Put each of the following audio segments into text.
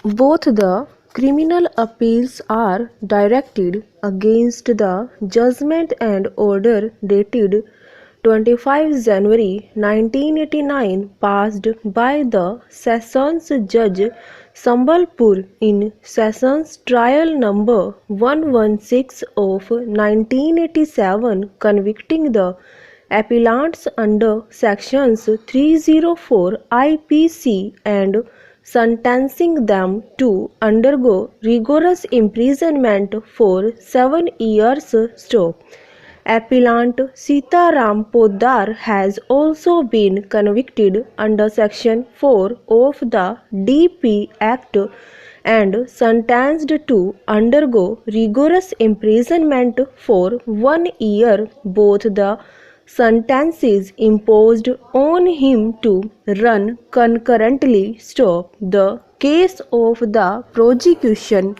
Both the criminal appeals are directed against the judgment and order dated 25 January 1989 passed by the Sessions Judge Sambalpur in Sessions Trial number 116 of 1987 convicting the appellants under sections 304 IPC and sentencing them to undergo rigorous imprisonment for 7 years. Appellant Sitaram Poddar has also been convicted under Section 4 of the DP Act and sentenced to undergo rigorous imprisonment for 1 year. Both the sentences imposed on him to run concurrently. The case of the prosecution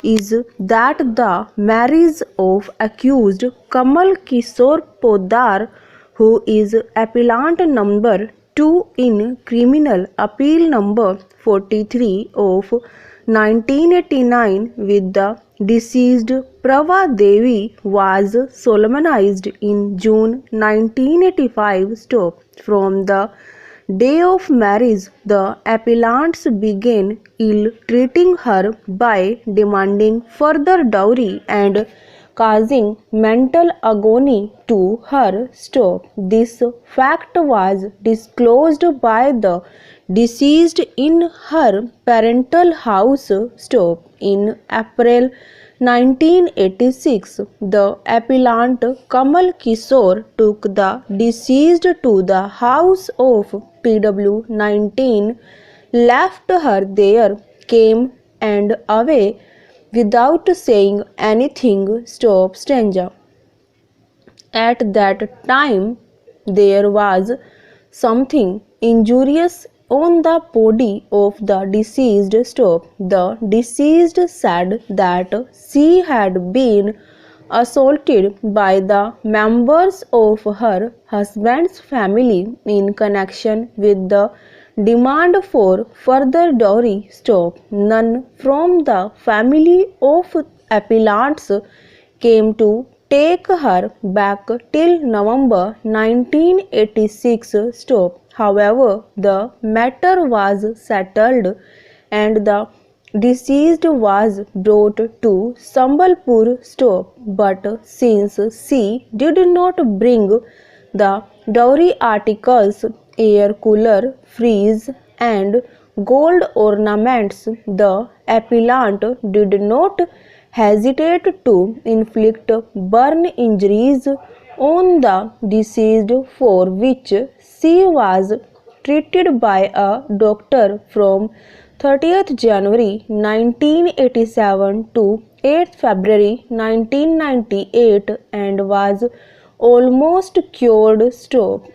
is that the marriage of accused Kamal Kishore Poddar, who is appellant number 2 in criminal appeal number 43 of 1989 with the deceased Prava Devi, was solemnized in June 1985. From the day of marriage, the appellants began ill-treating her by demanding further dowry and causing mental agony to her. This fact was disclosed by the deceased in her parental house. In April 1986, the appellant Kamal Kishore took the deceased to the house of PW 19, left her there, came and away without saying anything. Stranger. At that time, there was something injurious on the body of the deceased. The deceased said that she had been assaulted by the members of her husband's family in connection with the demand for further dowry. None from the family of appellants came to take her back till November 1986. However, the matter was settled and the deceased was brought to Sambalpur. But since she did not bring the dowry articles, air cooler, fridge and gold ornaments, the appellant did not hesitate to inflict burn injuries on the deceased, for which she was treated by a doctor from 30th January 1987 to 8th February 1998 and was almost cured.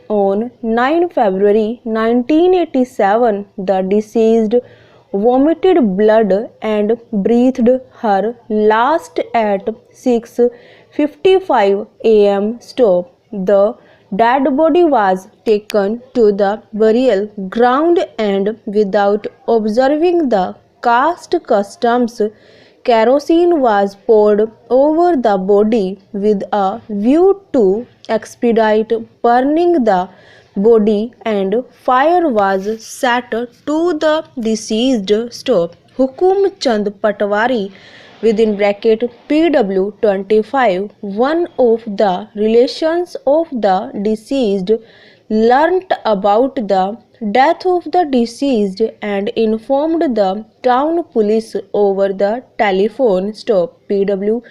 On 9 February 1987, the deceased vomited blood and breathed her last at 6:55 am. The dead body was taken to the burial ground and, without observing the caste customs, kerosene was poured over the body with a view to expedite burning the body, and fire was set to the deceased. Hukum Chand Patwari within bracket PW 25, one of the relations of the deceased, learnt about the death of the deceased and informed the town police over the telephone. PW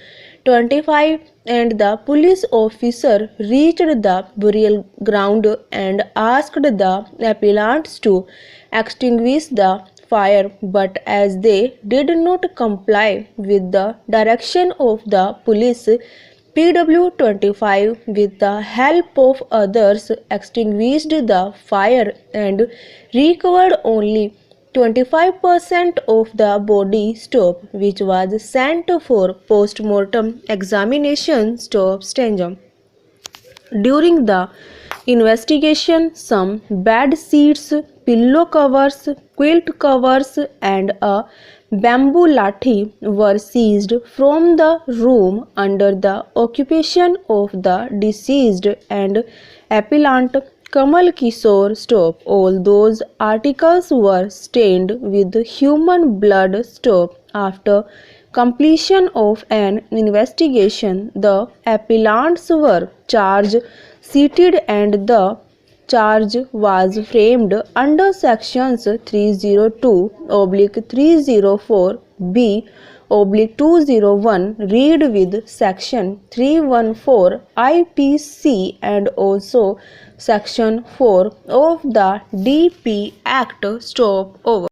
25 and the police officer reached the burial ground and asked the appellants to extinguish the fire, but as they did not comply with the direction of the police, PW 25, with the help of others, extinguished the fire and recovered only 25% of the body, which was sent for post-mortem examination. Stranger. During the investigation, some bed sheets, pillow covers, quilt covers, and a bamboo lathi were seized from the room under the occupation of the deceased and appellant Kamal Kishore Stop. All those articles were stained with human blood. Stop. After completion of an investigation, the appellants were charged, seated, and the charge was framed under sections 302/304B 201 read with section 314 IPC and also section 4 of the DP Act. Stop over.